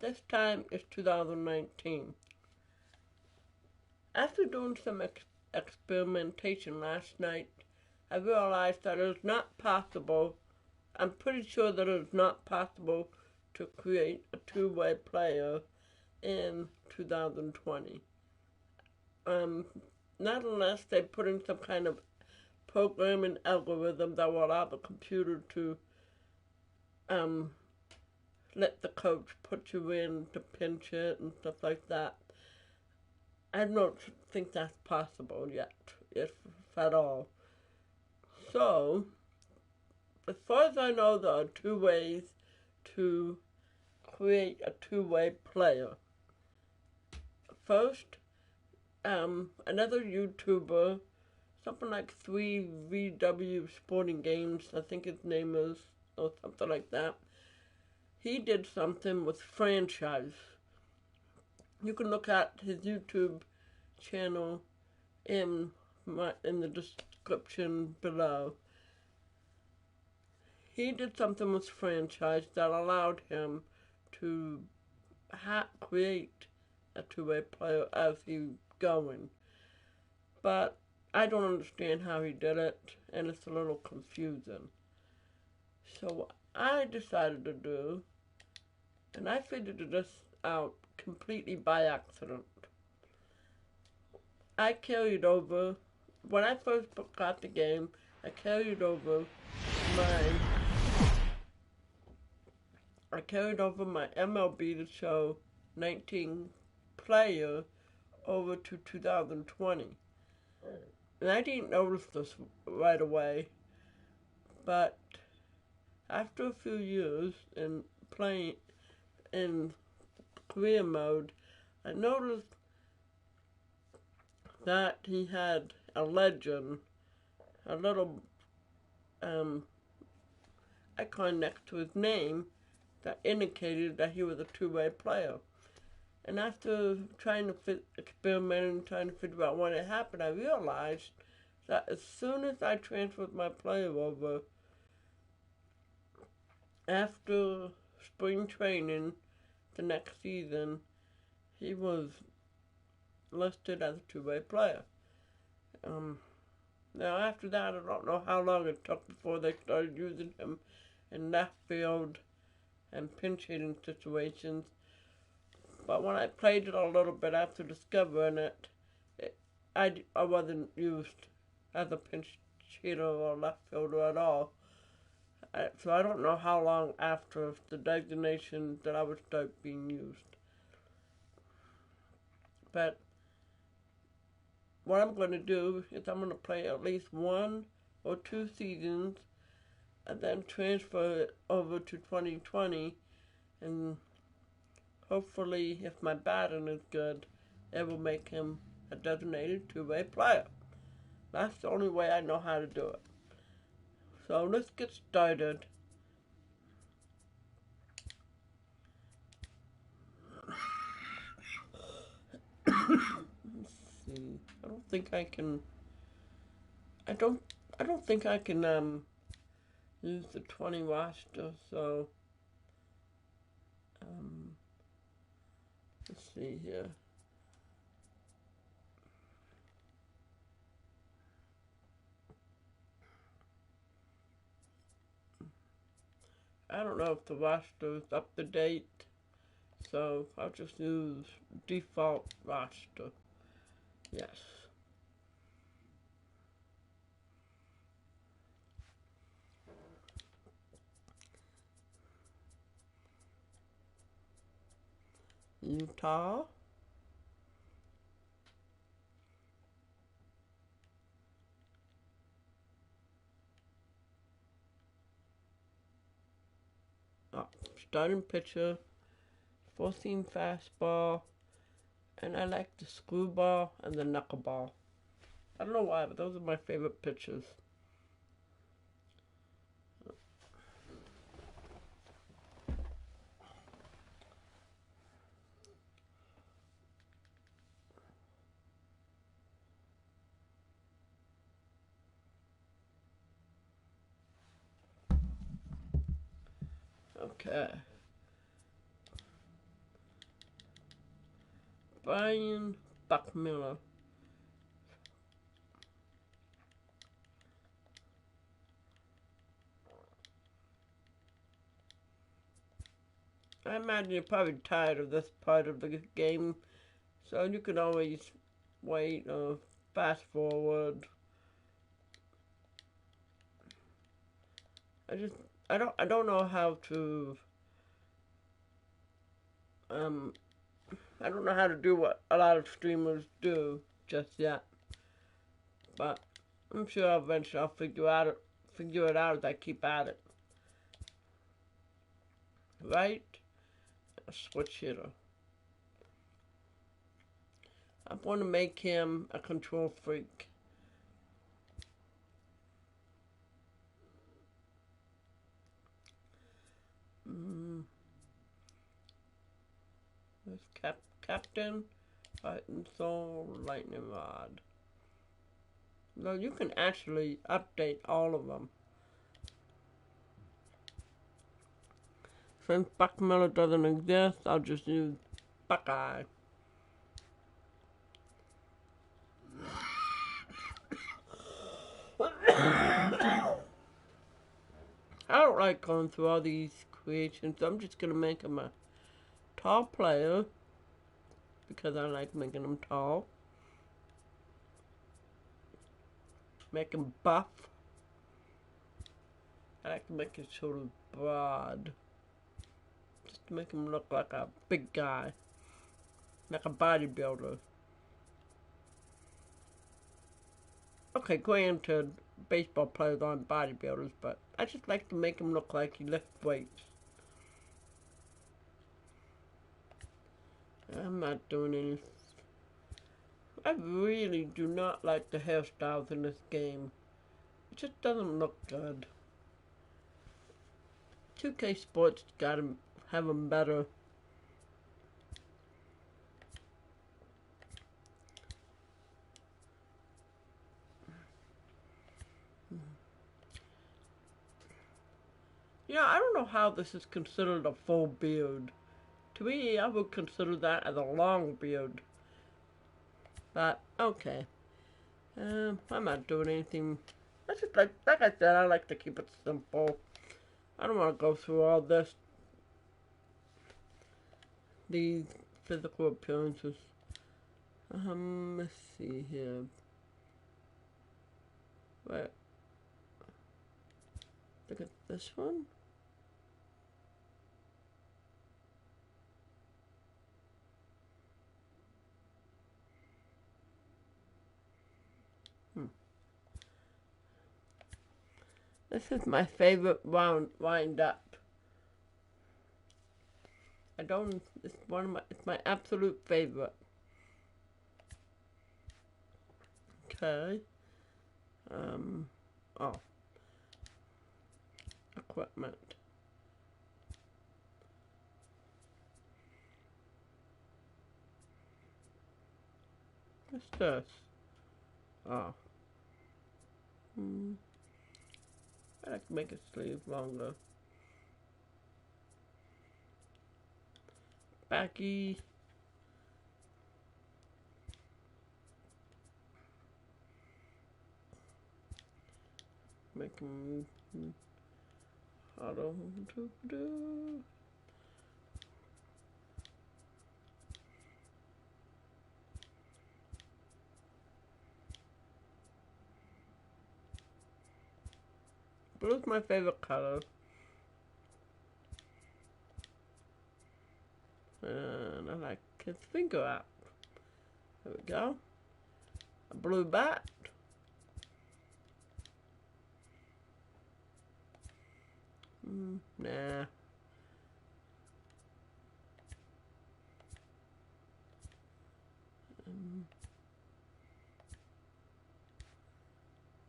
This time is 2019. After doing some experimentation last night, I realized that it is not possible, I'm pretty sure that it is not possible to create a two-way player in 2020. Um, Not unless they put in some kind of programming algorithm that will allow the computer to um, let the coach put you in to pinch it and stuff like that. I don't think that's possible yet, if at all. So, as far as I know, there are two ways to create a two-way player. First, another YouTuber, something like 3VW Sporting Games, I think his name is, or something like that. He did something with franchise. You can look at his YouTube channel in the description below. He did something with franchise that allowed him to create a two-way player as he going. But I don't understand how he did it, and it's a little confusing. So what I decided to do, and I figured this out completely by accident. I carried over, when I first got the game, I carried over my MLB The Show 19 player over to 2020. And I didn't notice this right away, but after a few years in playing in career mode, I noticed that he had a legend, a little icon next to his name that indicated that he was a two-way player. And after experimenting, trying to figure out when it happened, I realized that as soon as I transferred my player over, after spring training the next season, he was listed as a two-way player. Now after that, I don't know how long it took before they started using him in left field and pinch hitting situations. But when I played it a little bit after discovering it, I wasn't used as a pinch hitter or left fielder at all. So I don't know how long after the designation that I would start being used. But what I'm going to do is I'm going to play at least 1 or 2 seasons and then transfer it over to 2020, and hopefully, if my batting is good, it will make him a designated two-way player. That's the only way I know how to do it. So let's get started. Let's see. I don't think I can use the 20 roster, so let's see here. I don't know if the roster is up to date, so I'll just use default roster. Yes. Utah. Starting pitcher, 4-seam fastball, and I like the screwball and the knuckleball. I don't know why, but those are my favorite pitches. Okay. Brian Buckmiller. I imagine you're probably tired of this part of the game, so you can always wait or fast forward. I don't know how to I don't know how to do what a lot of streamers do just yet, but I'm sure eventually I'll figure it out as I keep at it. Right? A switch hitter. I want to make him a control freak. This Captain Fighting Soul Lightning Rod. No, you can actually update all of them. Since Buckmiller doesn't exist, I'll just use Buckeye. I don't like going through all these creations, so I'm just gonna make him a tall player because I like making him tall. Make him buff. I like to make it sort of broad. Just to make him look like a big guy. Like a bodybuilder. Okay, granted, baseball players aren't bodybuilders, but I just like to make him look like he lifts weights. I'm not doing any. I really do not like the hairstyles in this game. It just doesn't look good. 2K Sports gotta have them better. Yeah, I don't know how this is considered a full beard. To me, I would consider that as a long beard. But, okay. I'm not doing anything. I just like I said, I like to keep it simple. I don't want to go through all this. These physical appearances. Let's see here. Right. Look at this one. This is my favorite wind up. It's my absolute favorite. Okay. Oh. Equipment. What's this? Oh. I like to make a sleeve longer. Backy. Make him auto do. Blue's my favorite color. And I like his finger out. There we go. A blue bat. Nah.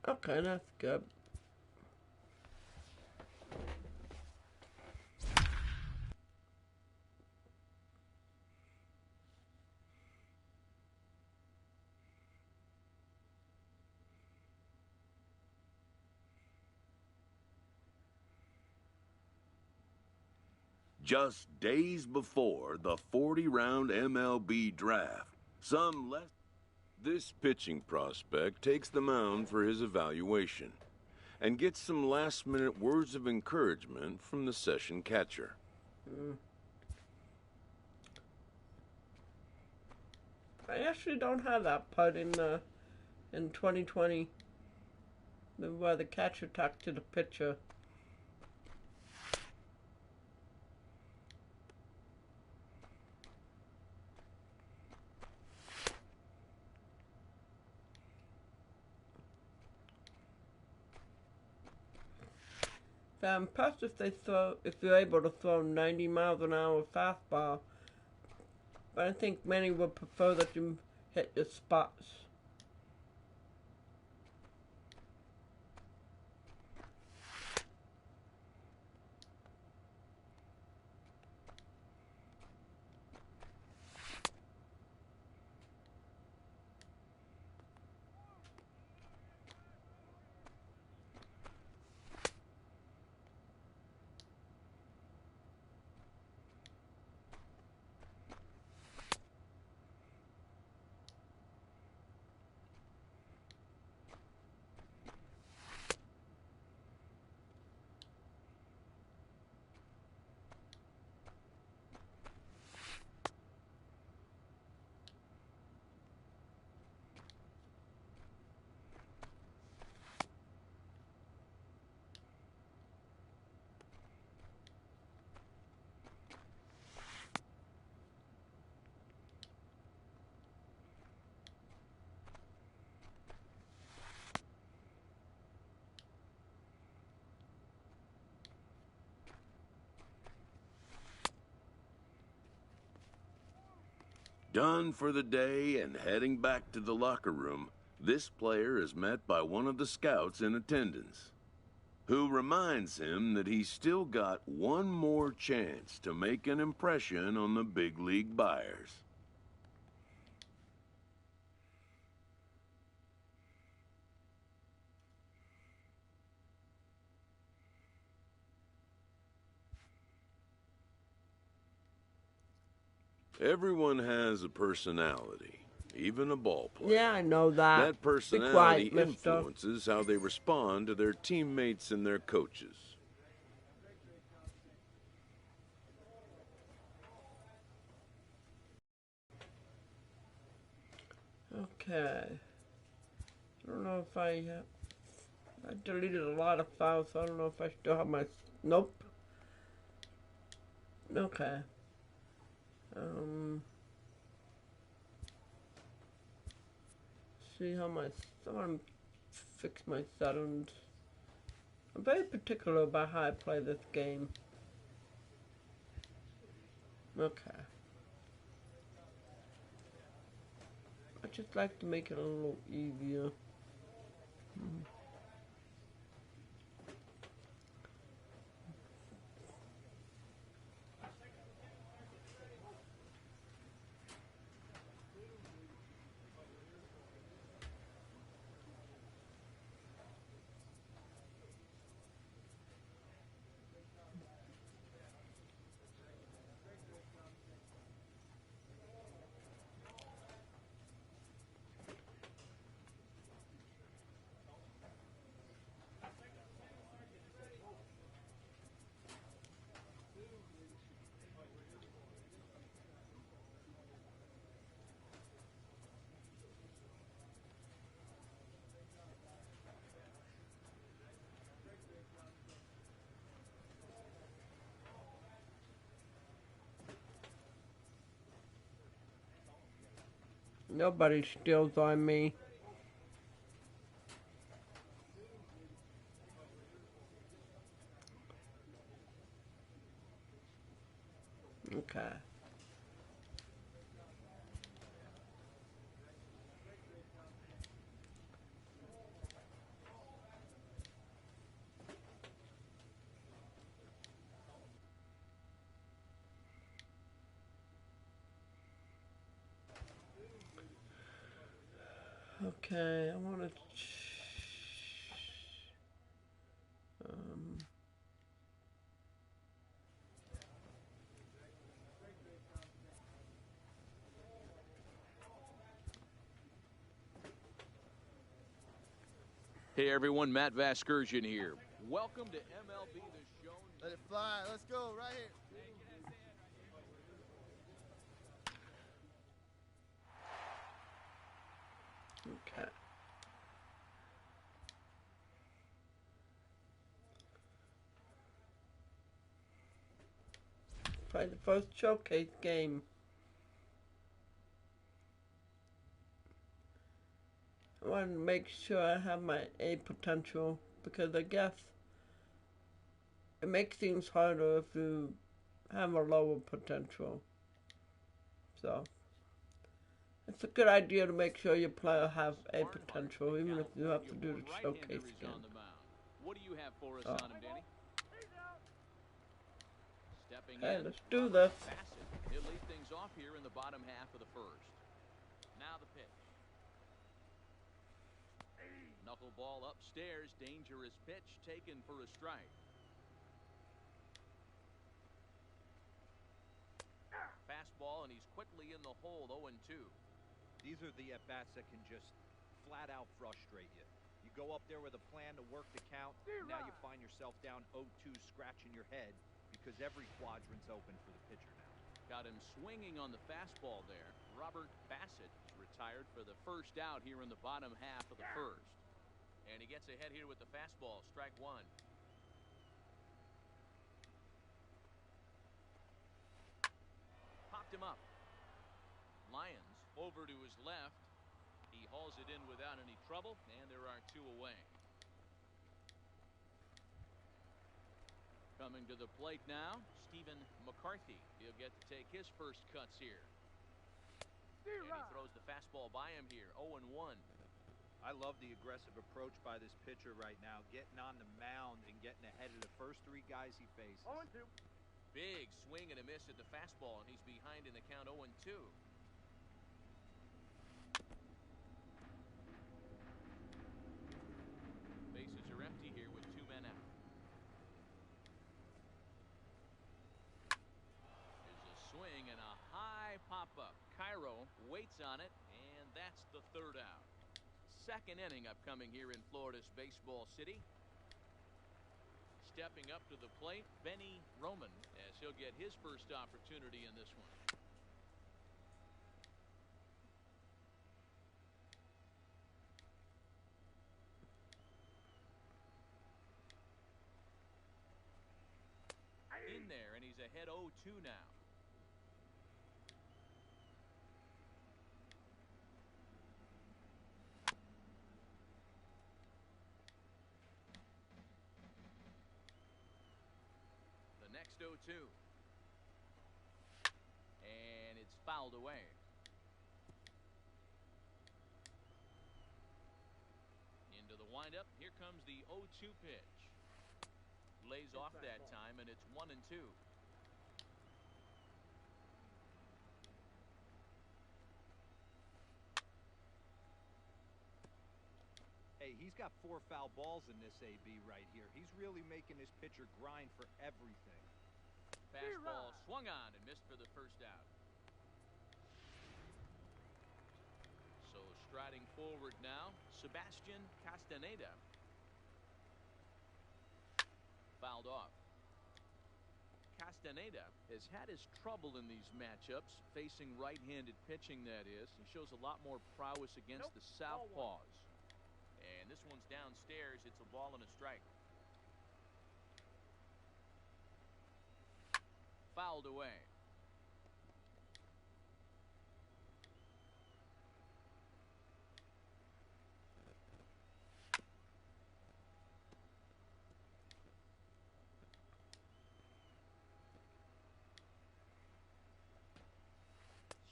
Okay, that's good. Just days before the 40-round MLB draft, this pitching prospect takes the mound for his evaluation and gets some last-minute words of encouragement from the session catcher. I actually don't have that part in 2020, where the catcher talked to the pitcher. I'm impressed if you're able to throw 90 miles an hour fastball, but I think many would prefer that you hit your spots. Done for the day and heading back to the locker room, this player is met by one of the scouts in attendance, who reminds him that he's still got one more chance to make an impression on the big league buyers. Everyone has a personality, even a ball player. Yeah, I know that. That personality influences how they respond to their teammates and their coaches. Okay. I don't know if I deleted a lot of files, so I don't know if I still have my... Nope. Okay. See how I want to fix my settings. I'm very particular about how I play this game. Okay. I just like to make it a little easier. Nobody steals on me. Okay. Okay, I want to... Hey everyone, Matt Vasgersian here. Welcome to MLB The Show. Let it fly. Let's go right here. Okay. Play the first showcase game. I want to make sure I have my A potential because I guess it makes things harder if you have a lower potential. So it's a good idea to make sure your player has A potential, even if you have to do the showcase game. What do you have for us on him, Danny? Stepping Okay, in, let's do Robert this. Bassett. He'll lead things off here in the bottom half of the first. Now the pitch. Knuckleball upstairs, dangerous pitch taken for a strike. Fastball, and he's quickly in the hole, 0-2. These are the at-bats that can just flat-out frustrate you. You go up there with a plan to work the count, and now you find yourself down 0-2 scratching your head because every quadrant's open for the pitcher now. Got him swinging on the fastball there. Robert Bassett is retired for the first out here in the bottom half of the first. And he gets ahead here with the fastball, strike one. Popped him up. Lyons over to his left. He hauls it in without any trouble, and there are two away. Coming to the plate now, Stephen McCarthy. He'll get to take his first cuts here. And he throws the fastball by him here, 0-1. I love the aggressive approach by this pitcher right now, getting on the mound and getting ahead of the first three guys he faces. 0-2. Big swing and a miss at the fastball, and he's behind in the count 0-2. Bases are empty here with two men out. There's a swing and a high pop-up. Cairo waits on it, and that's the third out. Second inning upcoming here in Florida's baseball city. Stepping up to the plate, Benny Roman, as he'll get his first opportunity in this one. In there, and he's ahead 0-2 now. Next 0-2. And it's fouled away. Into the windup. Here comes the 0-2 pitch. Lays off that time, and it's 1-2. Hey, he's got 4 foul balls in this AB right here. He's really making this pitcher grind for everything. Fastball swung on and missed for the first out. So striding forward now, Sebastian Castaneda. Fouled off. Castaneda has had his trouble in these matchups, facing right-handed pitching, that is. He shows a lot more prowess against the southpaws. And this one's downstairs. It's a ball and a strike. Fouled away.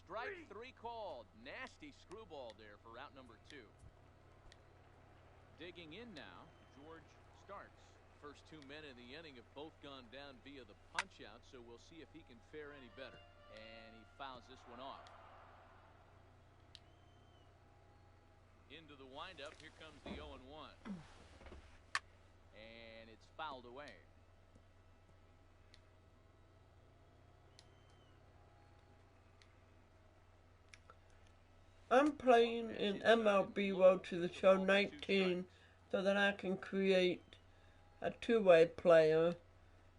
Strike three called. Nasty screwball there for out number 2. Digging in now, George Starks. First 2 men in the inning have both gone down via the punch-out, so we'll see if he can fare any better. And he fouls this one off. Into the windup, here comes the 0-1. And it's fouled away. I'm playing in MLB Road to the Show 19 so that I can create a two-way player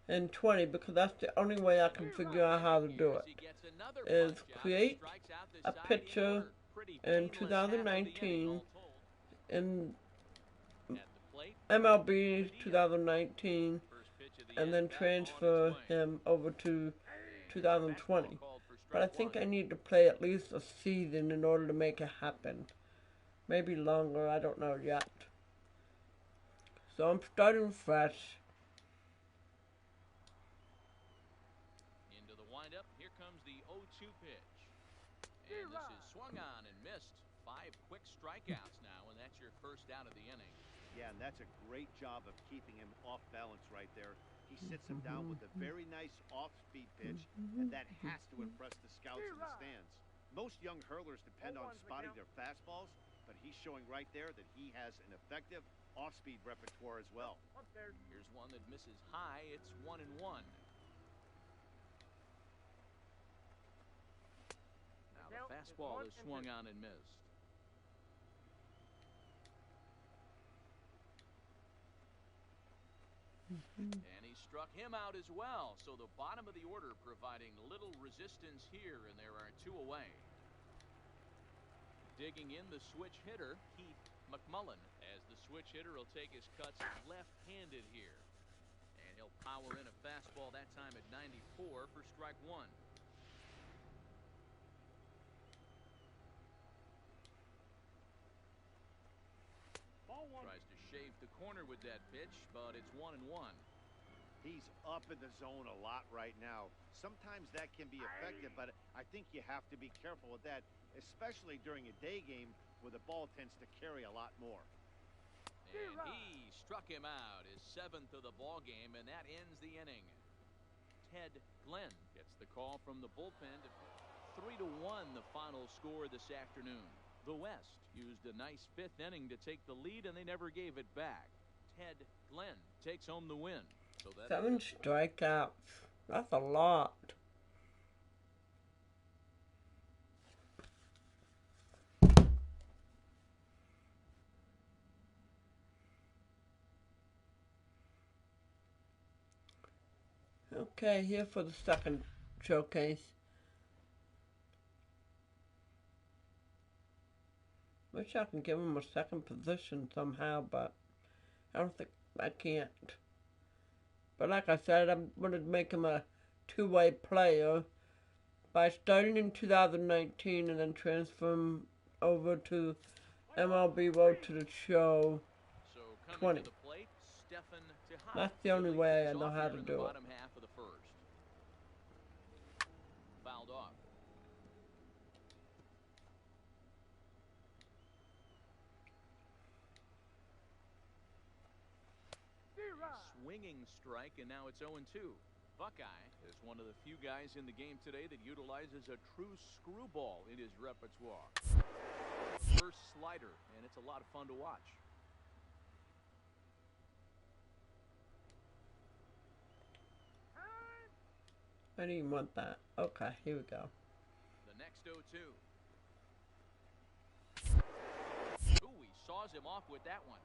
in 20, because that's the only way I can figure out how to do it, is create a picture in 2019 in MLB 2019 and then transfer him over to 2020. But I think I need to play at least a season in order to make it happen. Maybe longer, I don't know yet. So I'm starting fresh. Into the windup, here comes the 0-2 pitch. And this is swung on and missed. 5 quick strikeouts now, and that's your first out of the inning. Yeah, and that's a great job of keeping him off balance right there. He sits him down with a very nice off-speed pitch, and that has to impress the scouts in the stands. Most young hurlers depend on spotting their fastballs, but he's showing right there that he has an effective off-speed repertoire as well. Here's one that misses high. It's 1-1. Now the fastball is swung on and missed. And he struck him out as well. So the bottom of the order providing little resistance here, and there are 2 away. Digging in the switch hitter, Keith McMullen, as the switch hitter will take his cuts left-handed here. And he'll power in a fastball that time at 94 for strike 1. Tries to shave the corner with that pitch, but it's 1-1. He's up in the zone a lot right now. Sometimes that can be effective, but I think you have to be careful with that, especially during a day game where the ball tends to carry a lot more. And he struck him out, his 7th of the ball game, and that ends the inning. Ted Glenn gets the call from the bullpen. 3-1 the final score this afternoon. The West used a nice 5th inning to take the lead, and they never gave it back. Ted Glenn takes home the win. So 7 strikeouts. That's a lot. Okay, here for the second showcase. Wish I can give him a second position somehow, but I don't think I can't. But like I said, I'm going to make him a two-way player by starting in 2019 and then transfer him over to MLB Road to the Show 20. That's the only way I know how to do it. Fouled off. Swinging strike, and now it's 0-2. Buckeye is one of the few guys in the game today that utilizes a true screwball in his repertoire. First slider, and it's a lot of fun to watch. I didn't want that. Okay, here we go. The next 0-2. Ooh, he saws him off with that one.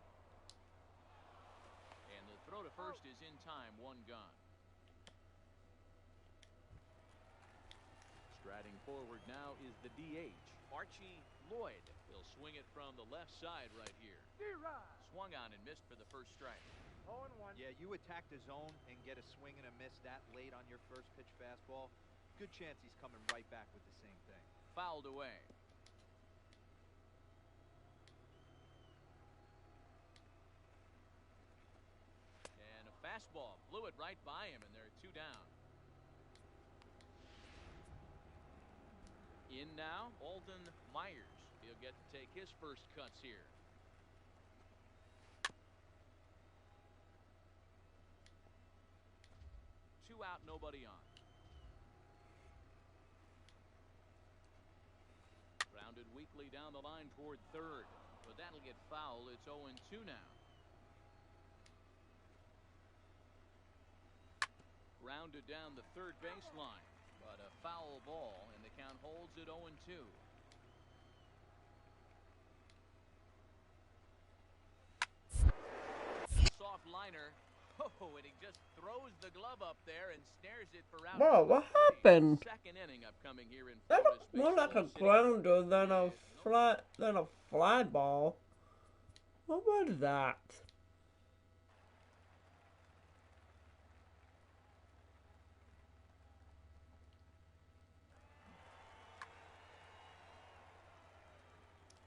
And the throw to first is in time, 1 gone. Striding forward now is the DH, Archie Lloyd. He'll swing it from the left side right here. Swung on and missed for the first strike. 0-1. Yeah, you attack the zone and get a swing and a miss that late on your first pitch fastball. Good chance he's coming right back with the same thing. Fouled away. And a fastball blew it right by him, and there are 2 down. In now, Alden Myers. He'll get to take his first cuts here. Two out, nobody on. Grounded weakly down the line toward third, but that'll get foul. It's 0-2 now. Grounded down the third baseline, but a foul ball, and the count holds at 0-2. Oh, and he just throws the glove up there and snares it for out. Whoa, what happened? Second inning upcoming here in That Florida's looked more like a baseball city. grounder than a fly ball. What was that?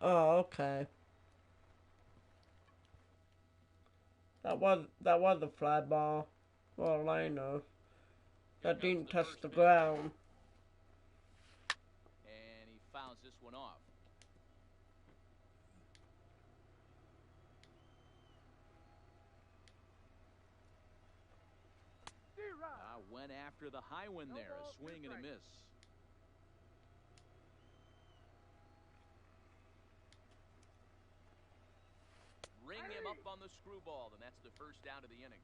Oh, okay. That was a fly ball. Well, I know. That didn't touch the ground. And he fouls this one off. Went after the high one there. A swing and a miss. Ring him up on the screwball, and that's the first out of the inning.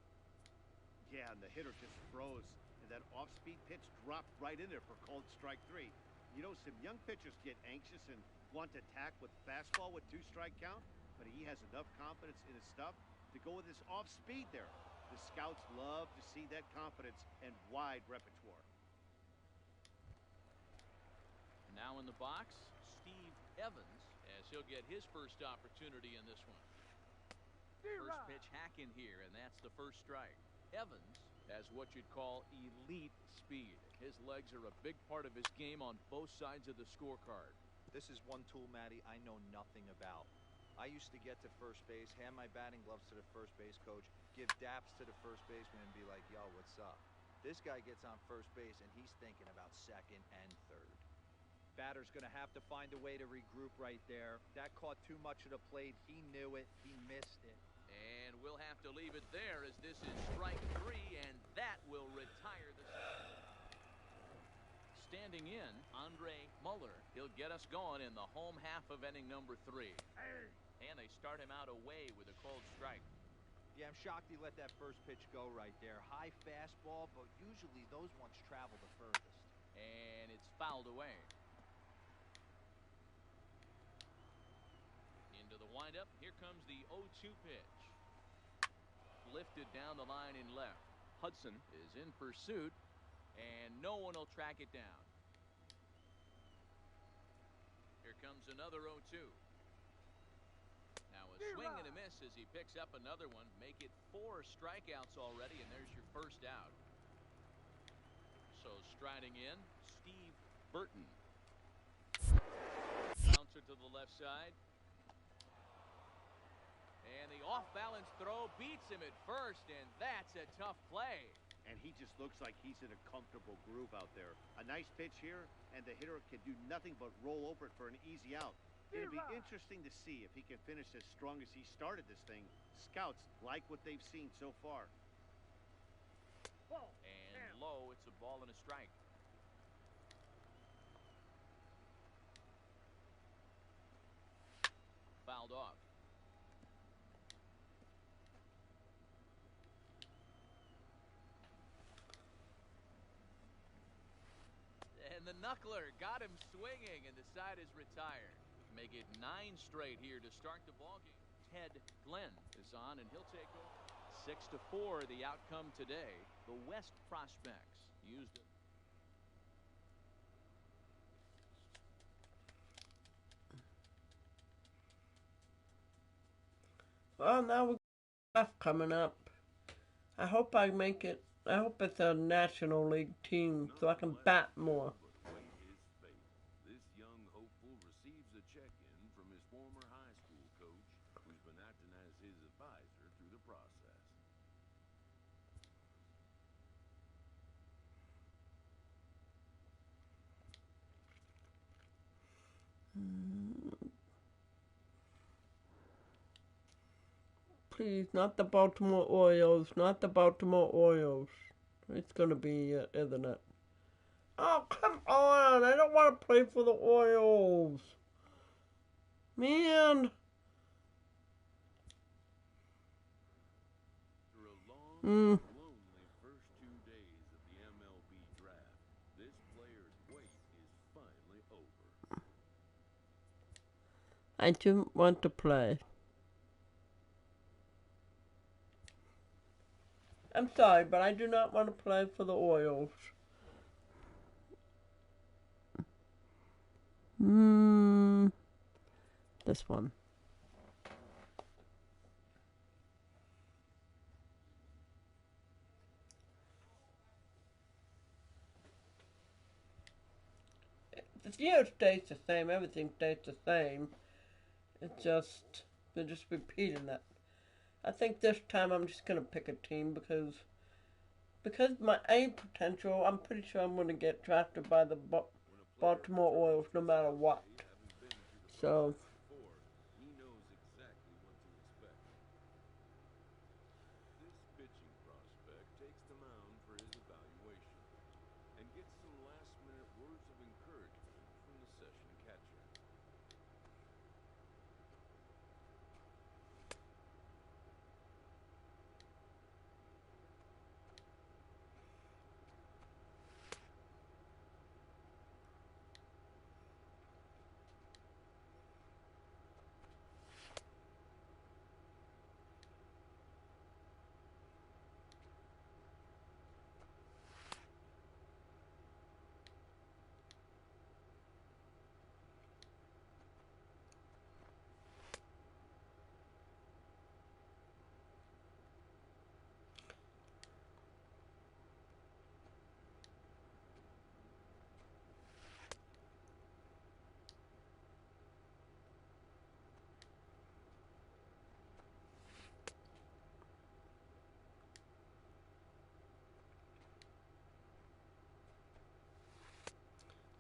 Yeah, and the hitter just froze, and that off-speed pitch dropped right in there for called strike 3. You know, some young pitchers get anxious and want to attack with fastball with 2-strike count, but he has enough confidence in his stuff to go with his off-speed there. The scouts love to see that confidence and wide repertoire. Now in the box, Steve Evans, as he'll get his first opportunity in this one. First pitch hack in here, and that's the first strike. Evans has what you'd call elite speed. His legs are a big part of his game on both sides of the scorecard. This is one tool, Matty, I know nothing about. I used to get to first base, hand my batting gloves to the first base coach, give daps to the first baseman, and be like, yo, what's up? This guy gets on first base, and he's thinking about second and third. Batter's going to have to find a way to regroup right there. That caught too much of the plate. He knew it. He missed it. And we'll have to leave it there as this is strike 3, and that will retire the... Standing in, Andre Muller. He'll get us going in the home half of inning number 3. And they start him out away with a cold strike. Yeah, I'm shocked he let that first pitch go right there. High fastball, but usually those ones travel the furthest. And it's fouled away. Into the windup. Here comes the 0-2 pitch. Lifted down the line in left. Hudson is in pursuit, and no one will track it down. Here comes another 0-2. Now a swing and a miss as he picks up another one. Make it 4 strikeouts already, and there's your first out. So striding in, Steve Burton. Bouncer to the left side. And the off-balance throw beats him at first, and that's a tough play. And he just looks like he's in a comfortable groove out there. A nice pitch here, and the hitter can do nothing but roll over it for an easy out. It'll be interesting to see if he can finish as strong as he started this thing. Scouts like what they've seen so far. And low, it's a ball and a strike. Fouled off. And the knuckler got him swinging, and the side is retired. Make it 9 straight here to start the ballgame. Ted Glenn is on, and he'll take over. 6-4, the outcome today. The West Prospects used it. Well, now we got stuff coming up. I hope I make it. I hope it's a National League team so I can bat more. This young hopeful receives a check-in from his former high school coach, who's been acting as his advisor through the process. Please, not the Baltimore Orioles. Not the Baltimore Orioles. It's gonna be, isn't it? Oh, come on! I don't want to play for the Orioles. Man. After a long, lonely first 2 days of the MLB draft, this player's wait is finally over. I didn't want to play. I'm sorry, but I do not want to play for the Orioles. This one. The year stays the same, everything stays the same. It's just, they're just repeating it. I think this time I'm just going to pick a team because my A potential, I'm pretty sure I'm going to get drafted by the Baltimore Orioles no matter what. So, He knows exactly what to expect. This pitching prospect takes the mound for his evaluation and gets some last-minute words of encouragement from the session catcher.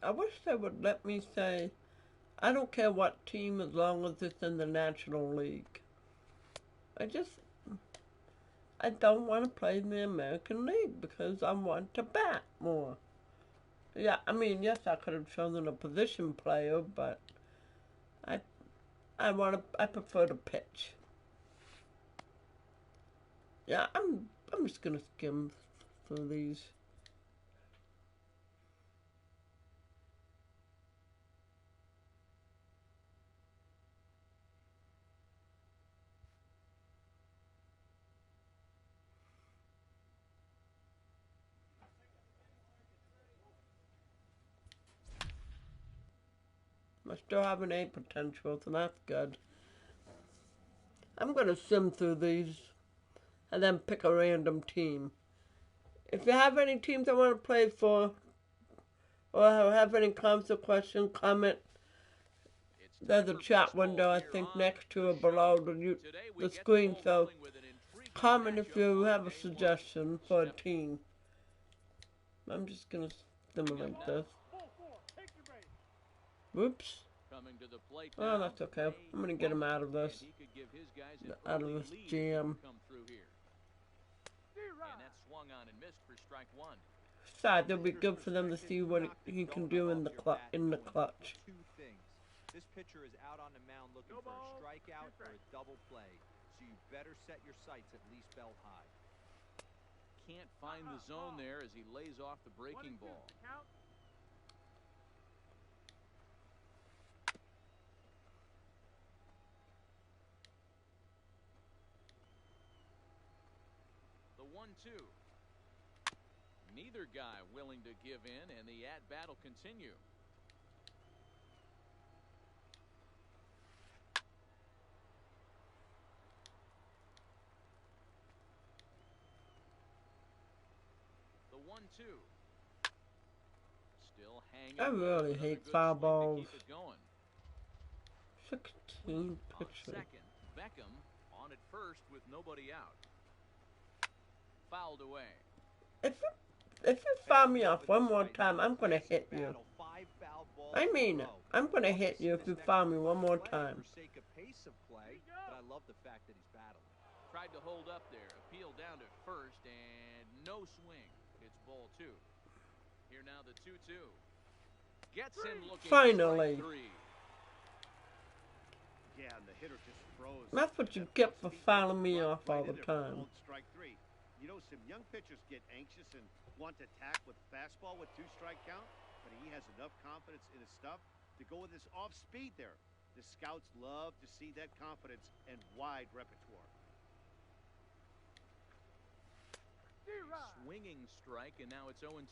I wish they would let me say, I don't care what team as long as it's in the National League. I don't want to play in the American League because I want to bat more. Yeah, I mean, yes, I could have chosen a position player, but I prefer to pitch. Yeah, I'm just gonna skim through these. I still have an A potential, so that's good. I'm gonna sim through these and then pick a random team. If you have any teams I want to play for, or have any comments or questions, comment. There's a chat window, I think, next to or below the screen, so comment if you have a suggestion for a team. I'm just gonna simulate this. Whoops. Oh, that's okay. I'm gonna get him out of this. Out of this jam. Besides, it'll be good for them to see what he can do in the clutch. Two things. This pitcher is out on the mound looking for a strikeout or a double play, so you better set your sights at least belt high. Can't find the zone there as he lays off the breaking ball. The 1-2. Neither guy willing to give in, and the at-bat will continue. The 1-2. Still hanging. I really hate foul balls. 16 pitcher. Second, Beckham on at first with nobody out. Fouled away. If you foul me off one more time, I'm gonna hit you. I mean it. I'm gonna hit you if you foul me one more time. Tried to hold up there. Appeal down to first and no swing. It's ball 2. Here now the 2-2. Gets him looking. Finally. Yeah, and the hitter just froze. That's what you get for fouling me off all the time. Strike 3. You know, some young pitchers get anxious and want to attack with fastball with 2 strike count, but he has enough confidence in his stuff to go with his off speed there. The scouts love to see that confidence and wide repertoire. Swinging strike, and now it's 0-2.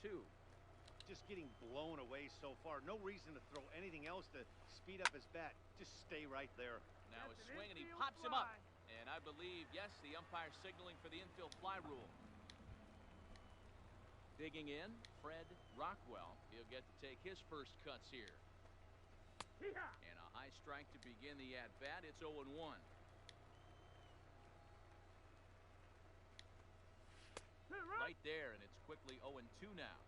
Just getting blown away so far. No reason to throw anything else to speed up his bat. Just stay right there. Now a swing, and he pops him up. And I believe, yes, the umpire signaling for the infield fly rule. Digging in, Fred Rockwell. He'll get to take his first cuts here. And a high strike to begin the at-bat. It's 0-1. Right there, and it's quickly 0-2 now.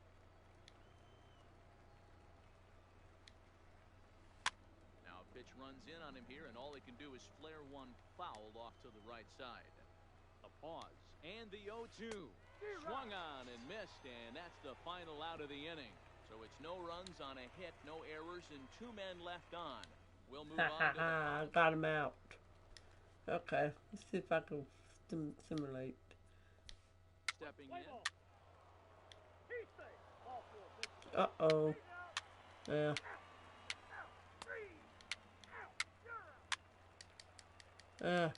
Now a pitch runs in on him here, and all he can do is flare one foul off to the right side. A pause, and the 0-2. Swung on and missed, and that's the final out of the inning. So it's no runs on a hit, no errors, and 2 men left on. We'll move on to the got him out. Okay, let's see if I can simulate. Stepping in. Uh-oh. Yeah. Yeah.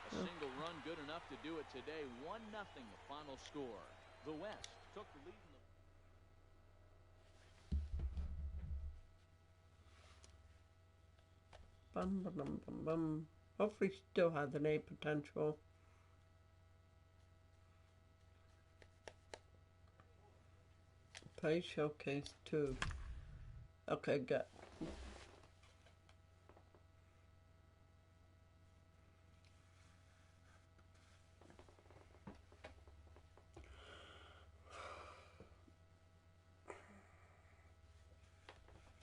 A single run good enough to do it today. 1-0 the final score. The West took the lead in the... Bum, bum, bum, bum, bum. Hopefully still has an A potential. Play showcase 2. Okay, good.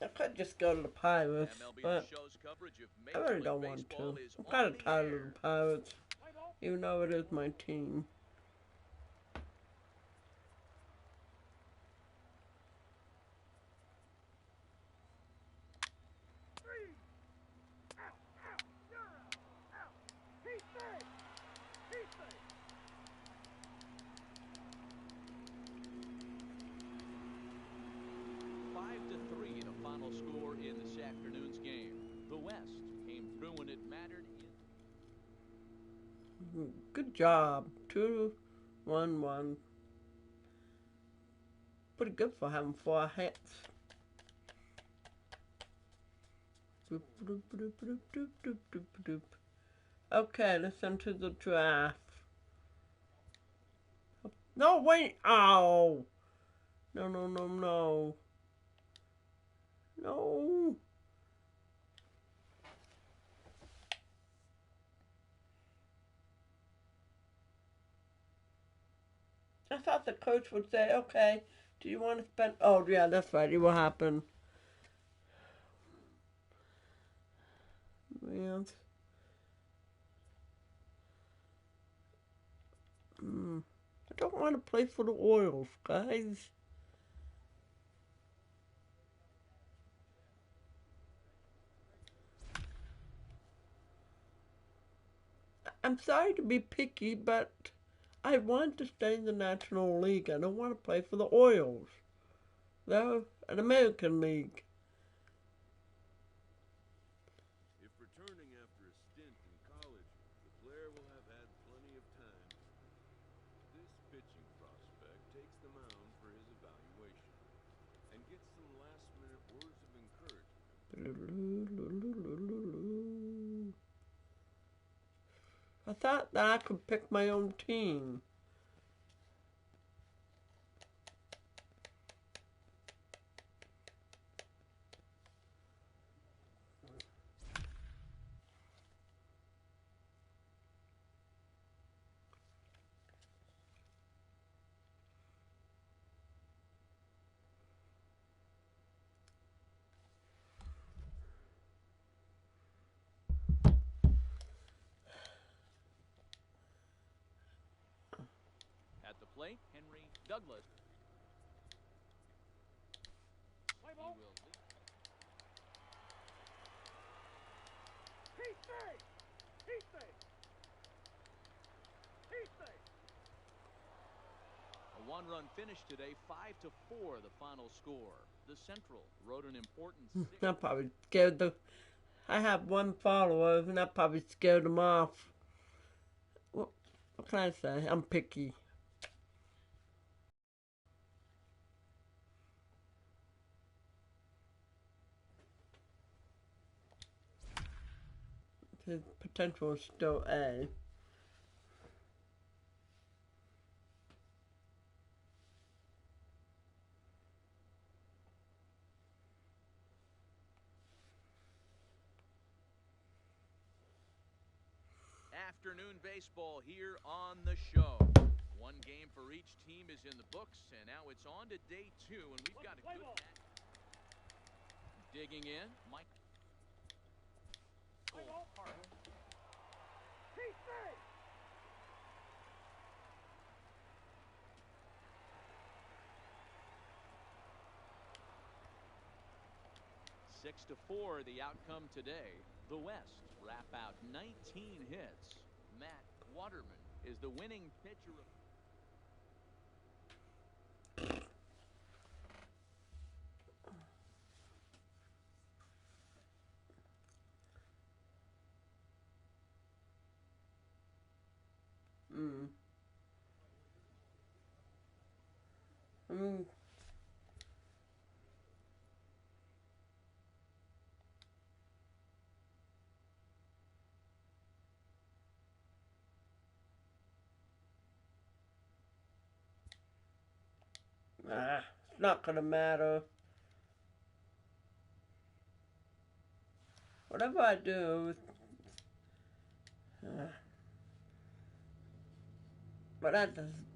I could just go to the Pirates, MLB but shows coverage of I Major really League don't want Baseball to. is I'm on kind of the tired air. of the Pirates, even though it is my team. Good job. 2-1-1. Pretty good for having 4 hits. Okay, let's enter the draft. No, wait. Oh. No, no, no, no. No. I thought the coach would say, okay, do you want to spend... Oh, yeah, that's right. It will happen. Man. I don't want to play for the Orioles, guys. I'm sorry to be picky, but I want to stay in the National League. I don't want to play for the Orioles. They're an American League. If returning after a stint in college, the player will have had plenty of time. This pitching prospect takes the mound for his evaluation and gets some last-minute words of encouragement. I thought that I could pick my own team. At the plate, Henry Douglas. He will lead. A 1-run finish today, 5-4 the final score. The Central wrote an important I probably scared the I have one follower, and that probably scared him off. What can I say? I'm picky. His potential is still A. Afternoon baseball here on the show. One game for each team is in the books, and now it's on to day 2, and we've got a good match. Digging in, Mike. Six to 4, the outcome today. The West wrap out 19 hits. Matt Waterman is the winning pitcher of It's not gonna matter. Whatever I do, but that doesn't.